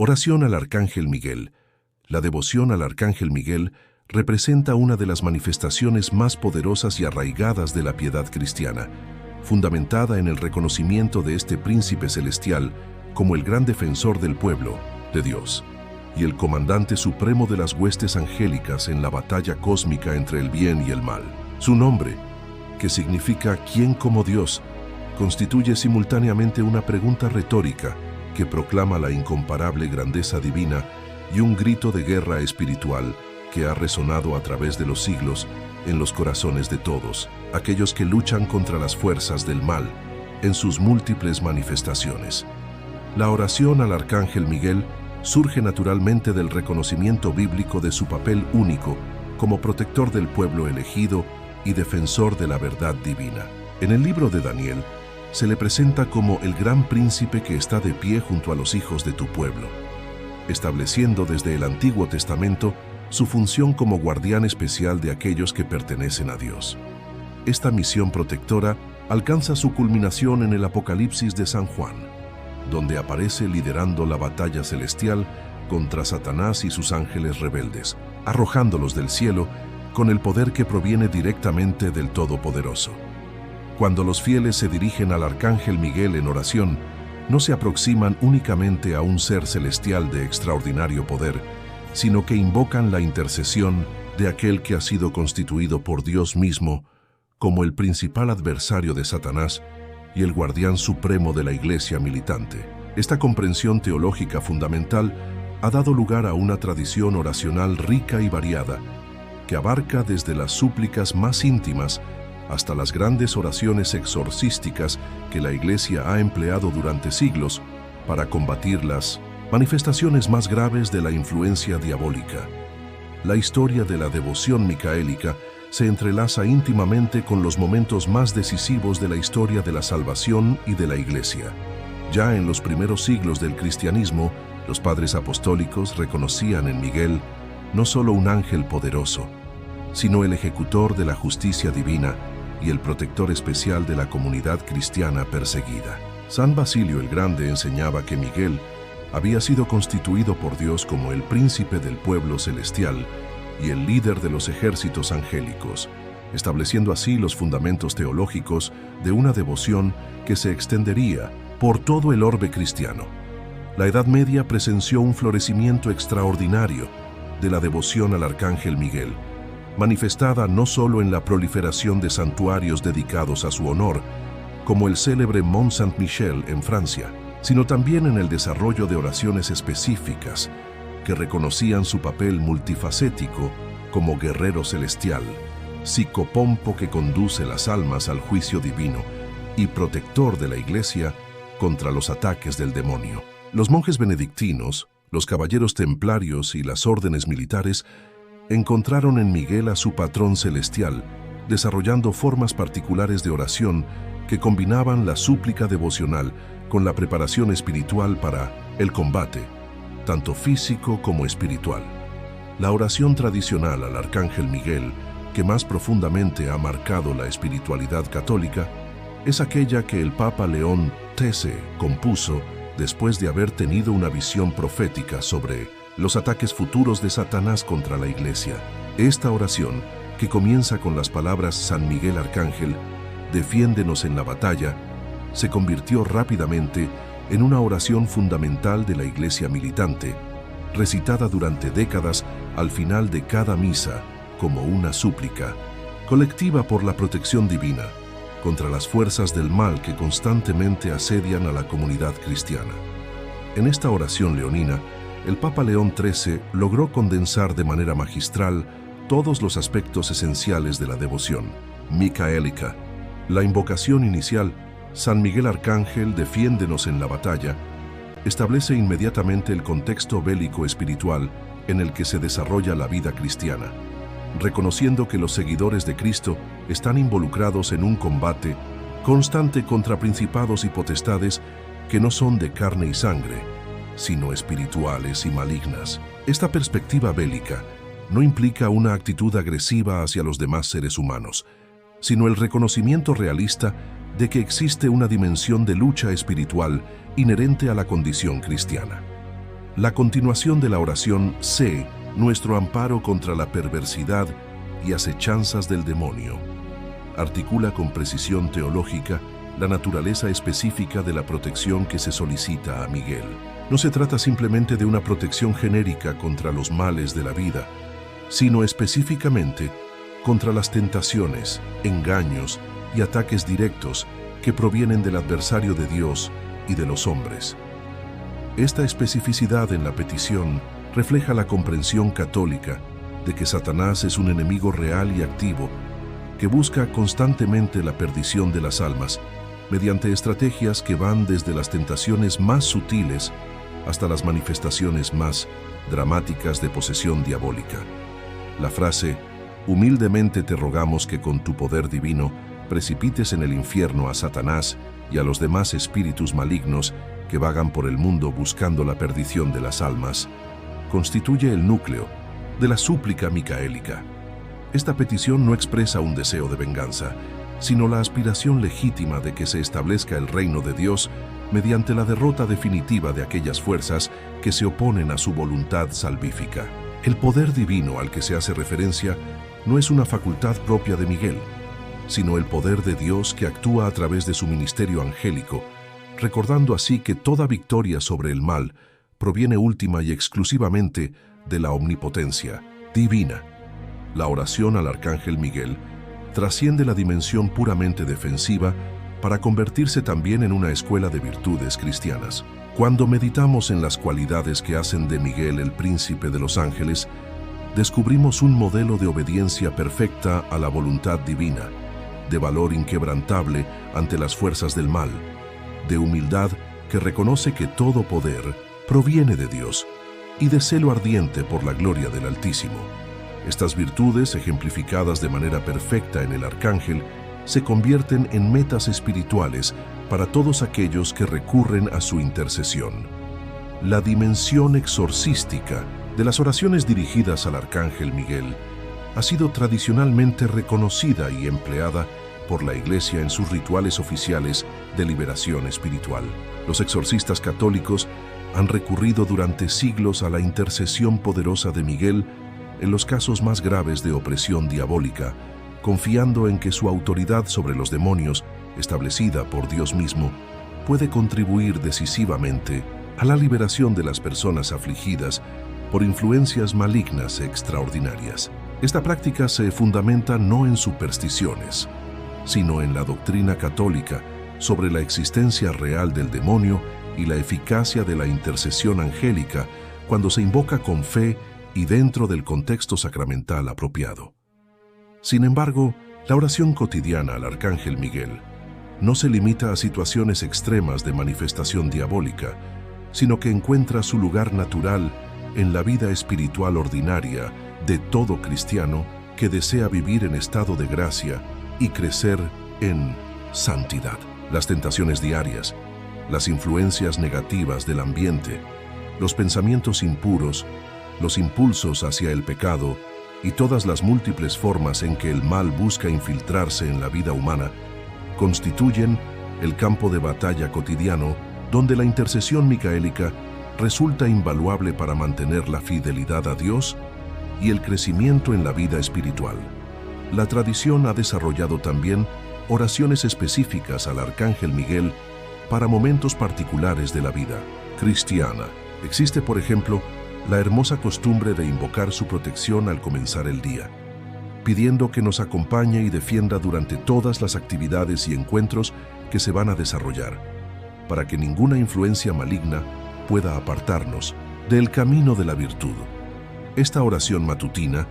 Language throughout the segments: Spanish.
Oración al Arcángel Miguel. La devoción al Arcángel Miguel representa una de las manifestaciones más poderosas y arraigadas de la piedad cristiana, fundamentada en el reconocimiento de este príncipe celestial como el gran defensor del pueblo de Dios y el comandante supremo de las huestes angélicas en la batalla cósmica entre el bien y el mal. Su nombre, que significa ¿quién como Dios?, constituye simultáneamente una pregunta retórica que proclama la incomparable grandeza divina y un grito de guerra espiritual que ha resonado a través de los siglos en los corazones de todos, aquellos que luchan contra las fuerzas del mal en sus múltiples manifestaciones. La oración al Arcángel Miguel surge naturalmente del reconocimiento bíblico de su papel único como protector del pueblo elegido y defensor de la verdad divina. En el libro de Daniel, se le presenta como el gran príncipe que está de pie junto a los hijos de tu pueblo, estableciendo desde el Antiguo Testamento su función como guardián especial de aquellos que pertenecen a Dios. Esta misión protectora alcanza su culminación en el Apocalipsis de San Juan, donde aparece liderando la batalla celestial contra Satanás y sus ángeles rebeldes, arrojándolos del cielo con el poder que proviene directamente del Todopoderoso. Cuando los fieles se dirigen al Arcángel Miguel en oración, no se aproximan únicamente a un ser celestial de extraordinario poder, sino que invocan la intercesión de aquel que ha sido constituido por Dios mismo como el principal adversario de Satanás y el guardián supremo de la Iglesia militante. Esta comprensión teológica fundamental ha dado lugar a una tradición oracional rica y variada, que abarca desde las súplicas más íntimas hasta las grandes oraciones exorcísticas que la Iglesia ha empleado durante siglos para combatir las manifestaciones más graves de la influencia diabólica. La historia de la devoción micaélica se entrelaza íntimamente con los momentos más decisivos de la historia de la salvación y de la Iglesia. Ya en los primeros siglos del cristianismo, los padres apostólicos reconocían en Miguel no solo un ángel poderoso, sino el ejecutor de la justicia divina y el protector especial de la comunidad cristiana perseguida. San Basilio el Grande enseñaba que Miguel había sido constituido por Dios como el príncipe del pueblo celestial y el líder de los ejércitos angélicos, estableciendo así los fundamentos teológicos de una devoción que se extendería por todo el orbe cristiano. La Edad Media presenció un florecimiento extraordinario de la devoción al Arcángel Miguel, manifestada no solo en la proliferación de santuarios dedicados a su honor, como el célebre Mont Saint-Michel en Francia, sino también en el desarrollo de oraciones específicas que reconocían su papel multifacético como guerrero celestial, psicopompo que conduce las almas al juicio divino y protector de la Iglesia contra los ataques del demonio. Los monjes benedictinos, los caballeros templarios y las órdenes militares encontraron en Miguel a su patrón celestial, desarrollando formas particulares de oración que combinaban la súplica devocional con la preparación espiritual para el combate, tanto físico como espiritual. La oración tradicional al Arcángel Miguel, que más profundamente ha marcado la espiritualidad católica, es aquella que el Papa León XIII compuso después de haber tenido una visión profética sobre los ataques futuros de Satanás contra la Iglesia. Esta oración, que comienza con las palabras San Miguel Arcángel, defiéndenos en la batalla, se convirtió rápidamente en una oración fundamental de la Iglesia militante, recitada durante décadas al final de cada misa como una súplica colectiva por la protección divina contra las fuerzas del mal que constantemente asedian a la comunidad cristiana. En esta oración leonina, el Papa León XIII logró condensar de manera magistral todos los aspectos esenciales de la devoción micaélica. La invocación inicial, San Miguel Arcángel, defiéndenos en la batalla, establece inmediatamente el contexto bélico espiritual en el que se desarrolla la vida cristiana, reconociendo que los seguidores de Cristo están involucrados en un combate constante contra principados y potestades que no son de carne y sangre, sino espirituales y malignas. Esta perspectiva bélica no implica una actitud agresiva hacia los demás seres humanos, sino el reconocimiento realista de que existe una dimensión de lucha espiritual inherente a la condición cristiana. La continuación de la oración: sé nuestro amparo contra la perversidad y acechanzas del demonio, articula con precisión teológica la naturaleza específica de la protección que se solicita a Miguel. No se trata simplemente de una protección genérica contra los males de la vida, sino específicamente contra las tentaciones, engaños y ataques directos que provienen del adversario de Dios y de los hombres. Esta especificidad en la petición refleja la comprensión católica de que Satanás es un enemigo real y activo que busca constantemente la perdición de las almas mediante estrategias que van desde las tentaciones más sutiles hasta las manifestaciones más dramáticas de posesión diabólica. La frase: humildemente te rogamos que con tu poder divino precipites en el infierno a Satanás y a los demás espíritus malignos que vagan por el mundo buscando la perdición de las almas, constituye el núcleo de la súplica micaélica. Esta petición no expresa un deseo de venganza, sino la aspiración legítima de que se establezca el reino de Dios mediante la derrota definitiva de aquellas fuerzas que se oponen a su voluntad salvífica. El poder divino al que se hace referencia no es una facultad propia de Miguel, sino el poder de Dios que actúa a través de su ministerio angélico, recordando así que toda victoria sobre el mal proviene última y exclusivamente de la omnipotencia divina. La oración al arcángel Miguel trasciende la dimensión puramente defensiva para convertirse también en una escuela de virtudes cristianas. Cuando meditamos en las cualidades que hacen de Miguel el príncipe de los ángeles, descubrimos un modelo de obediencia perfecta a la voluntad divina, de valor inquebrantable ante las fuerzas del mal, de humildad que reconoce que todo poder proviene de Dios y de celo ardiente por la gloria del Altísimo. Estas virtudes, ejemplificadas de manera perfecta en el arcángel, se convierten en metas espirituales para todos aquellos que recurren a su intercesión. La dimensión exorcística de las oraciones dirigidas al arcángel Miguel ha sido tradicionalmente reconocida y empleada por la Iglesia en sus rituales oficiales de liberación espiritual. Los exorcistas católicos han recurrido durante siglos a la intercesión poderosa de Miguel en los casos más graves de opresión diabólica, confiando en que su autoridad sobre los demonios, establecida por Dios mismo, puede contribuir decisivamente a la liberación de las personas afligidas por influencias malignas extraordinarias. Esta práctica se fundamenta no en supersticiones, sino en la doctrina católica sobre la existencia real del demonio y la eficacia de la intercesión angélica cuando se invoca con fe y dentro del contexto sacramental apropiado. Sin embargo, la oración cotidiana al arcángel Miguel no se limita a situaciones extremas de manifestación diabólica, sino que encuentra su lugar natural en la vida espiritual ordinaria de todo cristiano que desea vivir en estado de gracia y crecer en santidad. Las tentaciones diarias, las influencias negativas del ambiente, los pensamientos impuros, los impulsos hacia el pecado y todas las múltiples formas en que el mal busca infiltrarse en la vida humana constituyen el campo de batalla cotidiano donde la intercesión micaélica resulta invaluable para mantener la fidelidad a Dios y el crecimiento en la vida espiritual. La tradición ha desarrollado también oraciones específicas al arcángel Miguel para momentos particulares de la vida cristiana. Existe, por ejemplo, la hermosa costumbre de invocar su protección al comenzar el día, pidiendo que nos acompañe y defienda durante todas las actividades y encuentros que se van a desarrollar, para que ninguna influencia maligna pueda apartarnos del camino de la virtud. Esta oración matutina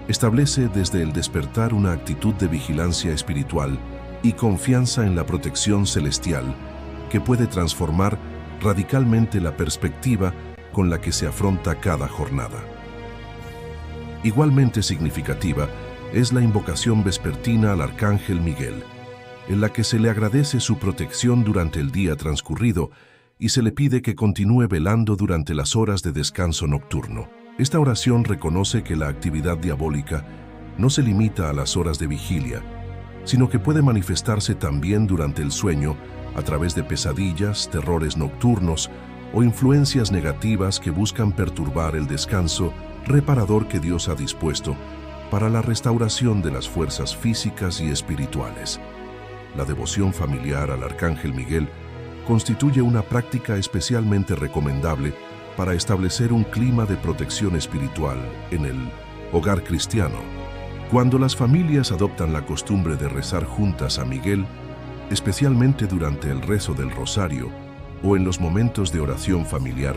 establece desde el despertar una actitud de vigilancia espiritual y confianza en la protección celestial que puede transformar radicalmente la perspectiva con la que se afronta cada jornada. Igualmente significativa es la invocación vespertina al arcángel Miguel, en la que se le agradece su protección durante el día transcurrido y se le pide que continúe velando durante las horas de descanso nocturno. Esta oración reconoce que la actividad diabólica no se limita a las horas de vigilia, sino que puede manifestarse también durante el sueño a través de pesadillas, terrores nocturnos o influencias negativas que buscan perturbar el descanso reparador que Dios ha dispuesto para la restauración de las fuerzas físicas y espirituales. La devoción familiar al Arcángel Miguel constituye una práctica especialmente recomendable para establecer un clima de protección espiritual en el hogar cristiano. Cuando las familias adoptan la costumbre de rezar juntas a Miguel, especialmente durante el rezo del rosario o en los momentos de oración familiar,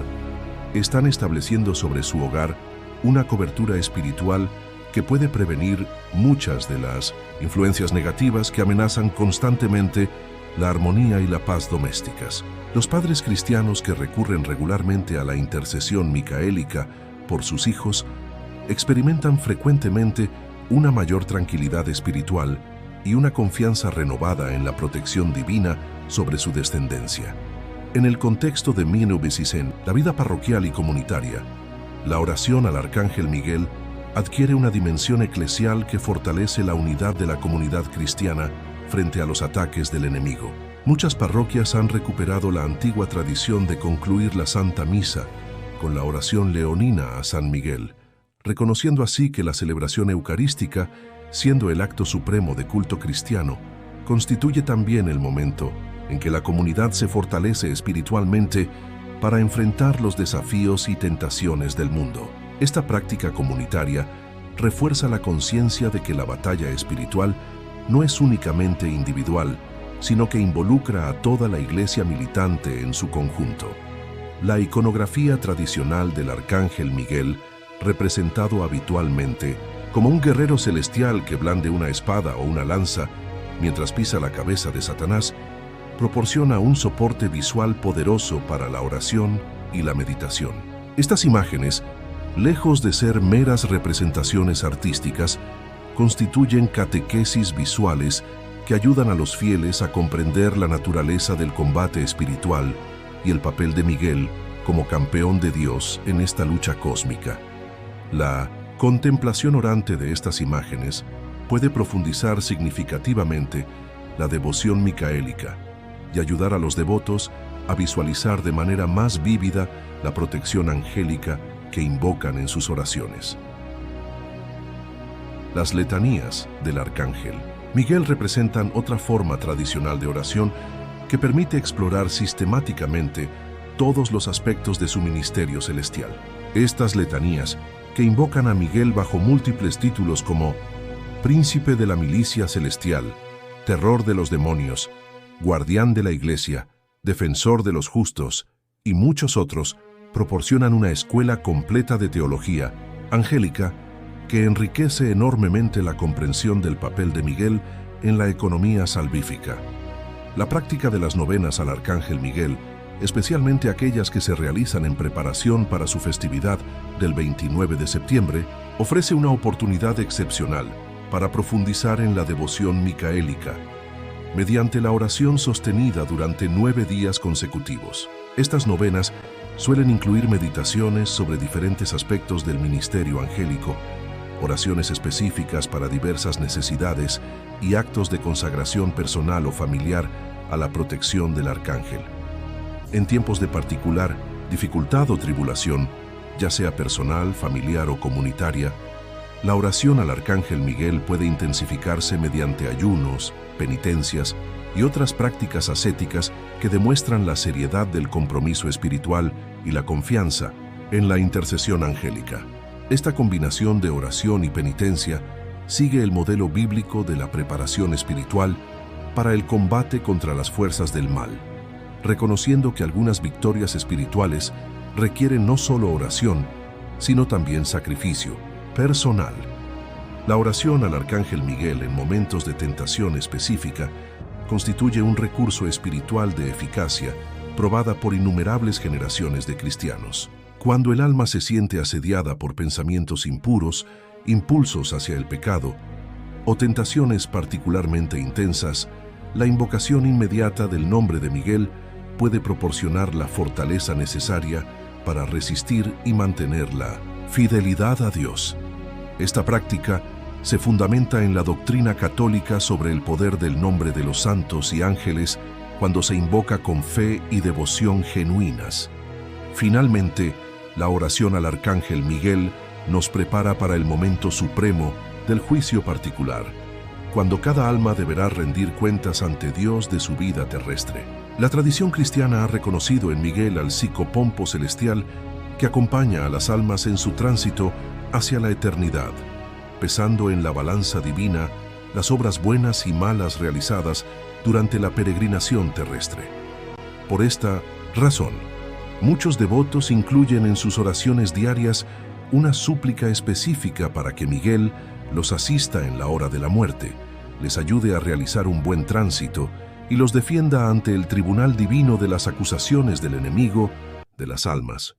están estableciendo sobre su hogar una cobertura espiritual que puede prevenir muchas de las influencias negativas que amenazan constantemente la armonía y la paz domésticas. Los padres cristianos que recurren regularmente a la intercesión micaélica por sus hijos experimentan frecuentemente una mayor tranquilidad espiritual y una confianza renovada en la protección divina sobre su descendencia. En el contexto de Mino Besicen, la vida parroquial y comunitaria, la oración al Arcángel Miguel adquiere una dimensión eclesial que fortalece la unidad de la comunidad cristiana frente a los ataques del enemigo. Muchas parroquias han recuperado la antigua tradición de concluir la Santa Misa con la oración leonina a San Miguel, reconociendo así que la celebración eucarística, siendo el acto supremo de culto cristiano, constituye también el momento en que la comunidad se fortalece espiritualmente para enfrentar los desafíos y tentaciones del mundo. Esta práctica comunitaria refuerza la conciencia de que la batalla espiritual no es únicamente individual, sino que involucra a toda la Iglesia militante en su conjunto. La iconografía tradicional del Arcángel Miguel, representado habitualmente como un guerrero celestial que blande una espada o una lanza mientras pisa la cabeza de Satanás, proporciona un soporte visual poderoso para la oración y la meditación. Estas imágenes, lejos de ser meras representaciones artísticas, constituyen catequesis visuales que ayudan a los fieles a comprender la naturaleza del combate espiritual y el papel de Miguel como campeón de Dios en esta lucha cósmica. La contemplación orante de estas imágenes puede profundizar significativamente la devoción micaélica y ayudar a los devotos a visualizar de manera más vívida la protección angélica que invocan en sus oraciones. Las letanías del Arcángel Miguel representan otra forma tradicional de oración que permite explorar sistemáticamente todos los aspectos de su ministerio celestial. Estas letanías, que invocan a Miguel bajo múltiples títulos como Príncipe de la Milicia Celestial, Terror de los Demonios, Guardián de la Iglesia, Defensor de los Justos y muchos otros, proporcionan una escuela completa de teología angélica que enriquece enormemente la comprensión del papel de Miguel en la economía salvífica. La práctica de las novenas al Arcángel Miguel, especialmente aquellas que se realizan en preparación para su festividad del 29 de septiembre, ofrece una oportunidad excepcional para profundizar en la devoción micaélica, mediante la oración sostenida durante 9 días consecutivos. Estas novenas suelen incluir meditaciones sobre diferentes aspectos del ministerio angélico, oraciones específicas para diversas necesidades y actos de consagración personal o familiar a la protección del Arcángel. En tiempos de particular dificultad o tribulación, ya sea personal, familiar o comunitaria, la oración al Arcángel Miguel puede intensificarse mediante ayunos, penitencias y otras prácticas ascéticas que demuestran la seriedad del compromiso espiritual y la confianza en la intercesión angélica. Esta combinación de oración y penitencia sigue el modelo bíblico de la preparación espiritual para el combate contra las fuerzas del mal, reconociendo que algunas victorias espirituales requieren no solo oración, sino también sacrificio personal. La oración al Arcángel Miguel en momentos de tentación específica constituye un recurso espiritual de eficacia probada por innumerables generaciones de cristianos. Cuando el alma se siente asediada por pensamientos impuros, impulsos hacia el pecado o tentaciones particularmente intensas, la invocación inmediata del nombre de Miguel puede proporcionar la fortaleza necesaria para resistir y mantener la fidelidad a Dios. Esta práctica se fundamenta en la doctrina católica sobre el poder del nombre de los santos y ángeles cuando se invoca con fe y devoción genuinas. Finalmente, la oración al Arcángel Miguel nos prepara para el momento supremo del juicio particular, cuando cada alma deberá rendir cuentas ante Dios de su vida terrestre. La tradición cristiana ha reconocido en Miguel al psicopompo celestial que acompaña a las almas en su tránsito hacia la eternidad, pesando en la balanza divina las obras buenas y malas realizadas durante la peregrinación terrestre. Por esta razón, muchos devotos incluyen en sus oraciones diarias una súplica específica para que Miguel los asista en la hora de la muerte, les ayude a realizar un buen tránsito y los defienda ante el tribunal divino de las acusaciones del enemigo de las almas.